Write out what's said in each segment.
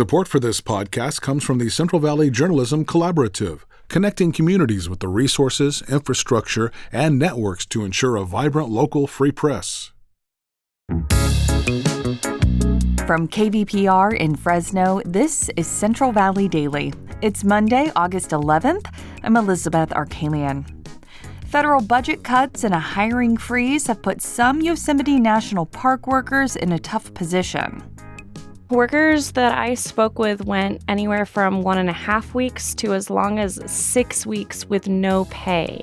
Support for this podcast comes from the Central Valley Journalism Collaborative, connecting communities with the resources, infrastructure, and networks to ensure a vibrant local free press. From KVPR in Fresno, this is Central Valley Daily. It's Monday, August 11th. I'm Elizabeth Arkalian. Federal budget cuts and a hiring freeze have put some Yosemite National Park workers in a tough position. Workers that I spoke with went anywhere from 1.5 weeks to as long as 6 weeks with no pay.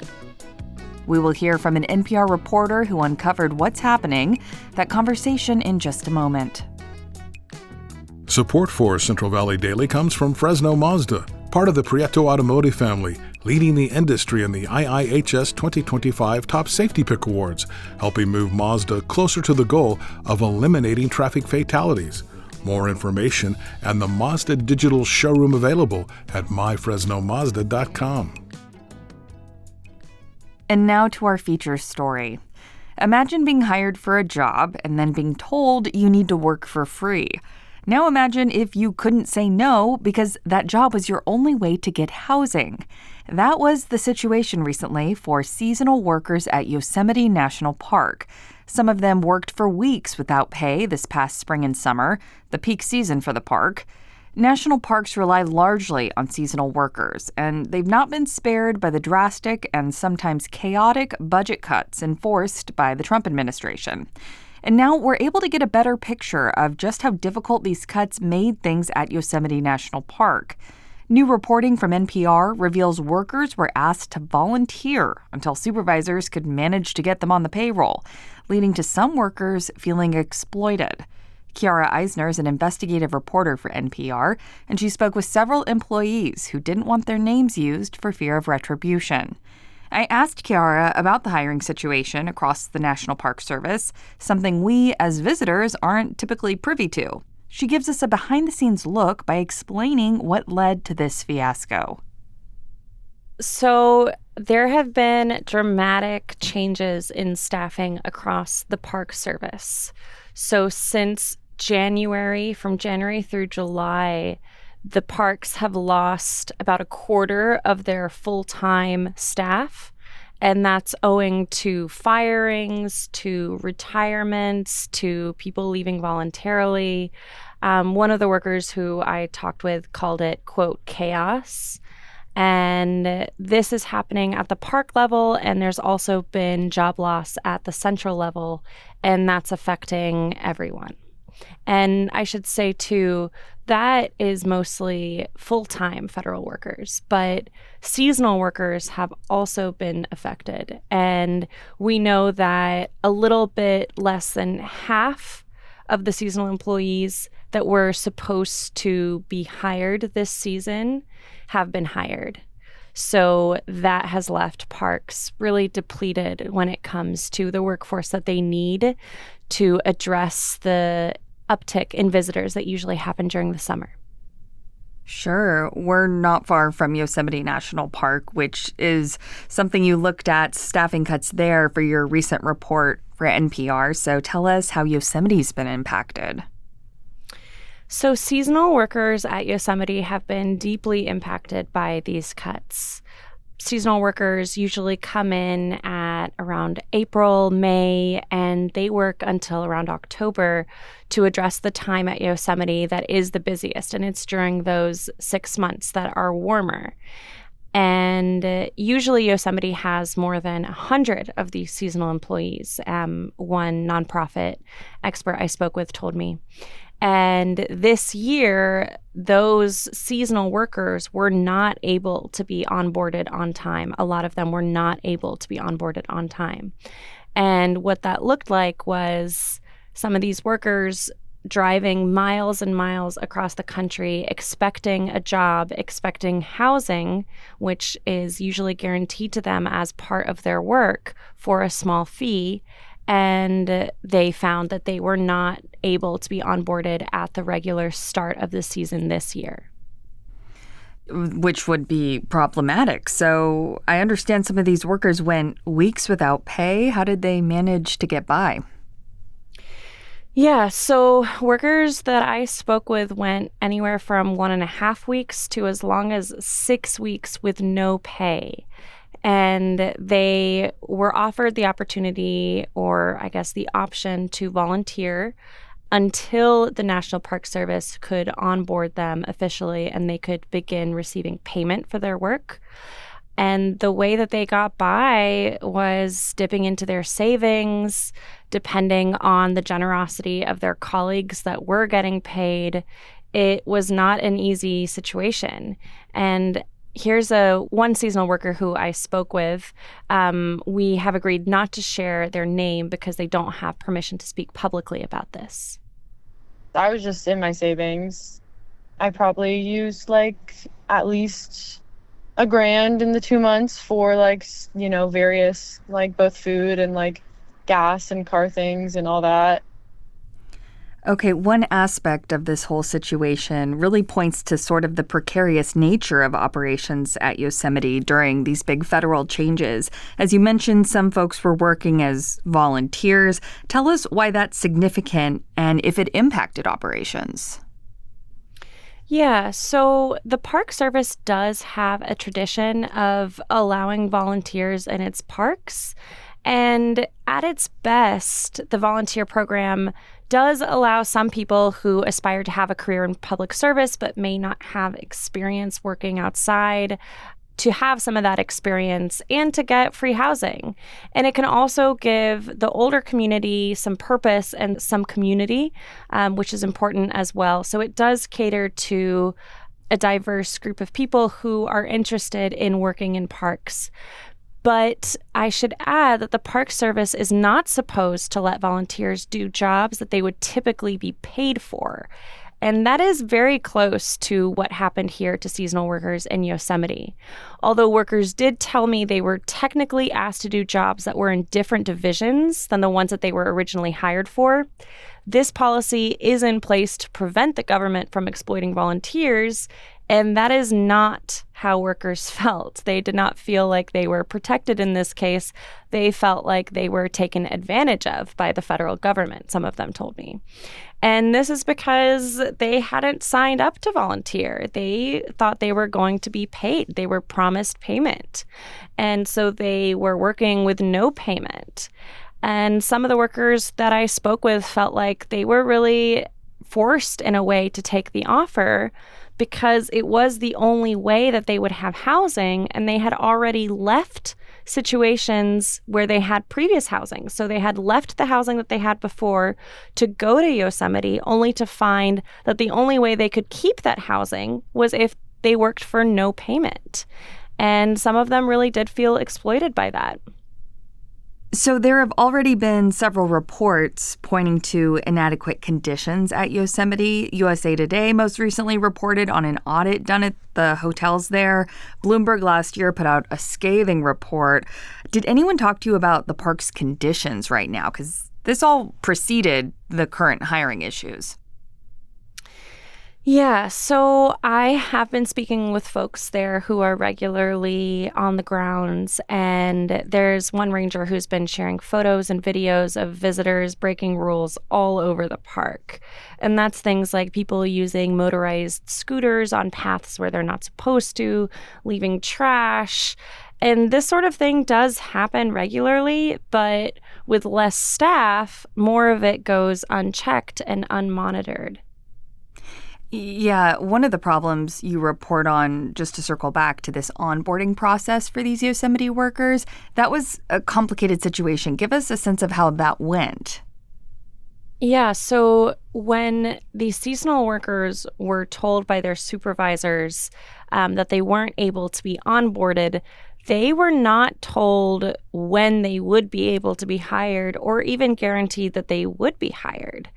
We will hear from an NPR reporter who uncovered what's happening. That conversation in just a moment. Support for Central Valley Daily comes from Fresno Mazda, part of the Prieto Automotive family, leading the industry in the IIHS 2025 Top Safety Pick Awards, helping move Mazda closer to the goal of eliminating traffic fatalities. More information and the Mazda digital showroom available at myfresnomazda.com. And now to our feature story. Imagine being hired for a job and then being told you need to work for free. Now imagine if you couldn't say no because that job was your only way to get housing. That was the situation recently for seasonal workers at Yosemite National Park. Some of them worked for weeks without pay this past spring and summer, the peak season for the park. National parks rely largely on seasonal workers, and they've not been spared by the drastic and sometimes chaotic budget cuts enforced by the Trump administration. And now we're able to get a better picture of just how difficult these cuts made things at Yosemite National Park. New reporting from NPR reveals workers were asked to volunteer until supervisors could manage to get them on the payroll, leading to some workers feeling exploited. Chiara Eisner is an investigative reporter for NPR, and she spoke with several employees who didn't want their names used for fear of retribution. I asked Chiara about the hiring situation across the National Park Service, something we as visitors aren't typically privy to. She gives us a behind-the-scenes look by explaining what led to this fiasco. So there have been dramatic changes in staffing across the Park Service. So since January, from January through July, the parks have lost about a quarter of their full-time staff, and that's owing to firings, to retirements, to people leaving voluntarily. One of the workers who I talked with called it, quote, chaos. And this is happening at the park level, and there's also been job loss at the central level, and that's affecting everyone. And I should say, too, that is mostly full-time federal workers, but seasonal workers have also been affected. And we know that a little bit less than half of the seasonal employees that were supposed to be hired this season have been hired. So that has left parks really depleted when it comes to the workforce that they need to address the uptick in visitors that usually happen during the summer. Sure. We're not far from Yosemite National Park, which is something you looked at, staffing cuts there for your recent report for NPR. So tell us how Yosemite's been impacted. So seasonal workers at Yosemite have been deeply impacted by these cuts. Seasonal workers usually come in at around April, May, and they work until around October to address the time at Yosemite that is the busiest, and it's during those 6 months that are warmer. And usually Yosemite has more than 100 of these seasonal employees, one nonprofit expert I spoke with told me. And this year, those seasonal workers were not able to be onboarded on time. A lot of them were not able to be onboarded on time. And what that looked like was some of these workers driving miles and miles across the country, expecting a job, expecting housing, which is usually guaranteed to them as part of their work for a small fee. And they found that they were not able to be onboarded at the regular start of the season this year. Which would be problematic. So I understand some of these workers went weeks without pay. How did they manage to get by? Yeah, so workers that I spoke with went anywhere from 1.5 weeks to as long as 6 weeks with no pay. And they were offered the opportunity, or I guess the option, to volunteer until the National Park Service could onboard them officially and they could begin receiving payment for their work. And the way that they got by was dipping into their savings, depending on the generosity of their colleagues that were getting paid. It was not an easy situation. And here's one seasonal worker who I spoke with. We have agreed not to share their name because they don't have permission to speak publicly about this. I was just in my savings. I probably used at least $1,000 in the 2 months for various both food and gas and car things and all that. Okay, one aspect of this whole situation really points to sort of the precarious nature of operations at Yosemite during these big federal changes. As you mentioned, some folks were working as volunteers. Tell us why that's significant and if it impacted operations. Yeah, so the Park Service does have a tradition of allowing volunteers in its parks. And at its best, the volunteer program does allow some people who aspire to have a career in public service but may not have experience working outside to have some of that experience and to get free housing. And it can also give the older community some purpose and some community, which is important as well. So it does cater to a diverse group of people who are interested in working in parks. But I should add that the Park Service is not supposed to let volunteers do jobs that they would typically be paid for. And that is very close to what happened here to seasonal workers in Yosemite. Although workers did tell me they were technically asked to do jobs that were in different divisions than the ones that they were originally hired for, this policy is in place to prevent the government from exploiting volunteers. And that is not how workers felt. They did not feel like they were protected in this case. They felt like they were taken advantage of by the federal government, some of them told me. And this is because they hadn't signed up to volunteer. They thought they were going to be paid. They were promised payment. And so they were working with no payment. And some of the workers that I spoke with felt like they were really forced in a way to take the offer because it was the only way that they would have housing, and they had already left situations where they had previous housing. So they had left the housing that they had before to go to Yosemite, only to find that the only way they could keep that housing was if they worked for no payment. And some of them really did feel exploited by that. So there have already been several reports pointing to inadequate conditions at Yosemite. USA Today most recently reported on an audit done at the hotels there. Bloomberg last year put out a scathing report. Did anyone talk to you about the park's conditions right now? Because this all preceded the current hiring issues. Yeah, so I have been speaking with folks there who are regularly on the grounds, and there's one ranger who's been sharing photos and videos of visitors breaking rules all over the park. And that's things like people using motorized scooters on paths where they're not supposed to, leaving trash. And this sort of thing does happen regularly, but with less staff, more of it goes unchecked and unmonitored. Yeah, one of the problems you report on, just to circle back to this onboarding process for these Yosemite workers, that was a complicated situation. Give us a sense of how that went. Yeah, so when these seasonal workers were told by their supervisors that they weren't able to be onboarded, they were not told when they would be able to be hired or even guaranteed that they would be hired.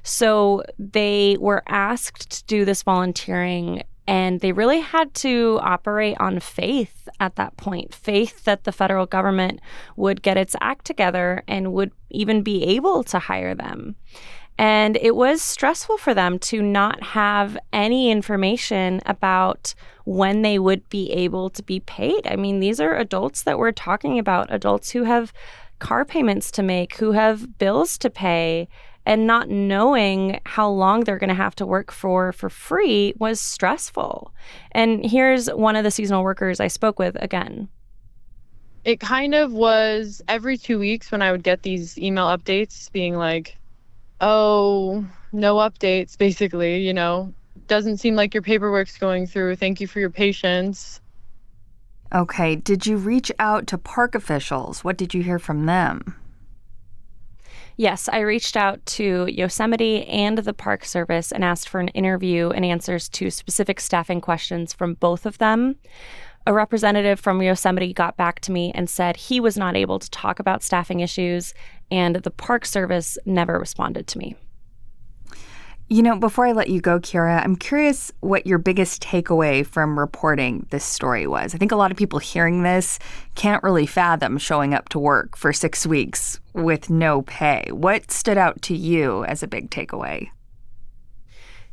So they were asked to do this volunteering, and they really had to operate on faith at that point, faith that the federal government would get its act together and would even be able to hire them. And it was stressful for them to not have any information about when they would be able to be paid. I mean, these are adults that we're talking about, adults who have car payments to make, who have bills to pay. And not knowing how long they're going to have to work for free was stressful. And here's one of the seasonal workers I spoke with again. It kind of was every 2 weeks when I would get these email updates being like, oh, no updates, basically, doesn't seem like your paperwork's going through. Thank you for your patience. Okay, did you reach out to park officials? What did you hear from them? Yes, I reached out to Yosemite and the Park Service and asked for an interview and answers to specific staffing questions from both of them. A representative from Yosemite got back to me and said he was not able to talk about staffing issues, and the Park Service never responded to me. Before I let you go, Chiara, I'm curious what your biggest takeaway from reporting this story was. I think a lot of people hearing this can't really fathom showing up to work for 6 weeks with no pay. What stood out to you as a big takeaway?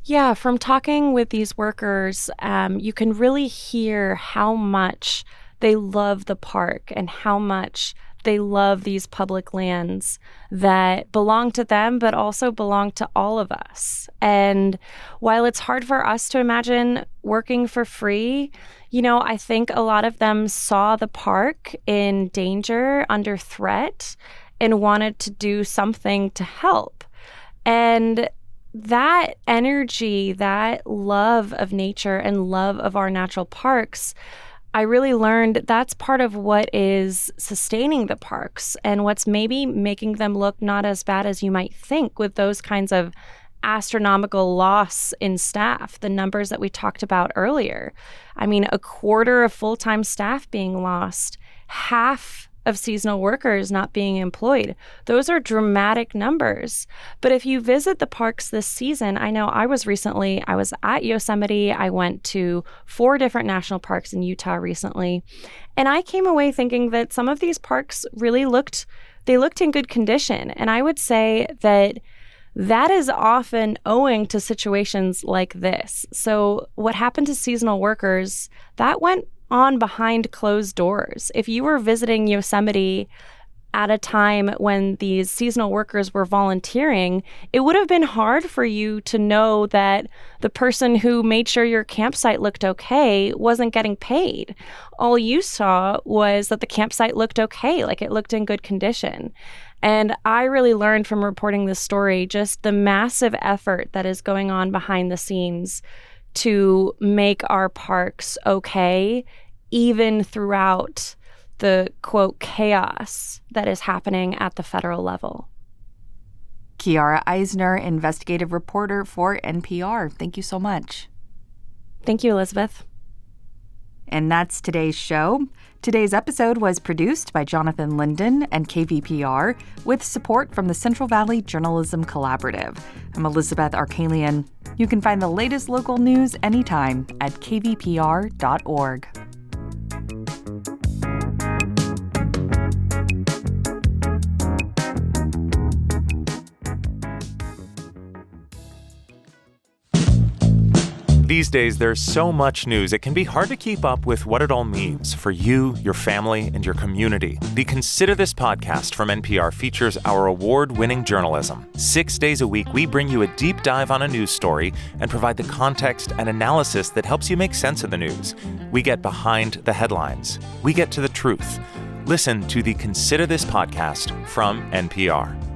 Yeah, from talking with these workers, you can really hear how much they love the park and how much they love these public lands that belong to them, but also belong to all of us. And while it's hard for us to imagine working for free, I think a lot of them saw the park in danger, under threat, and wanted to do something to help. And that energy, that love of nature and love of our natural parks, I really learned that's part of what is sustaining the parks and what's maybe making them look not as bad as you might think with those kinds of astronomical loss in staff, the numbers that we talked about earlier. I mean, a quarter of full-time staff being lost, half of seasonal workers not being employed. Those are dramatic numbers. But if you visit the parks this season, I know I was at Yosemite. I went to 4 different national parks in Utah recently. And I came away thinking that some of these parks really looked in good condition. And I would say that is often owing to situations like this. So what happened to seasonal workers, that went on behind closed doors. If you were visiting Yosemite at a time when these seasonal workers were volunteering, it would have been hard for you to know that the person who made sure your campsite looked okay wasn't getting paid. All you saw was that the campsite looked okay, like it looked in good condition. And I really learned from reporting this story just the massive effort that is going on behind the scenes to make our parks okay, even throughout the, quote, chaos that is happening at the federal level. Chiara Eisner, investigative reporter for NPR. Thank you so much. Thank you, Elizabeth. And that's today's show. Today's episode was produced by Jonathan Linden and KVPR with support from the Central Valley Journalism Collaborative. I'm Elizabeth Arkalian. You can find the latest local news anytime at kvpr.org. These days, there's so much news, it can be hard to keep up with what it all means for you, your family, and your community. The Consider This podcast from NPR features our award-winning journalism. 6 days a week, we bring you a deep dive on a news story and provide the context and analysis that helps you make sense of the news. We get behind the headlines. We get to the truth. Listen to the Consider This podcast from NPR.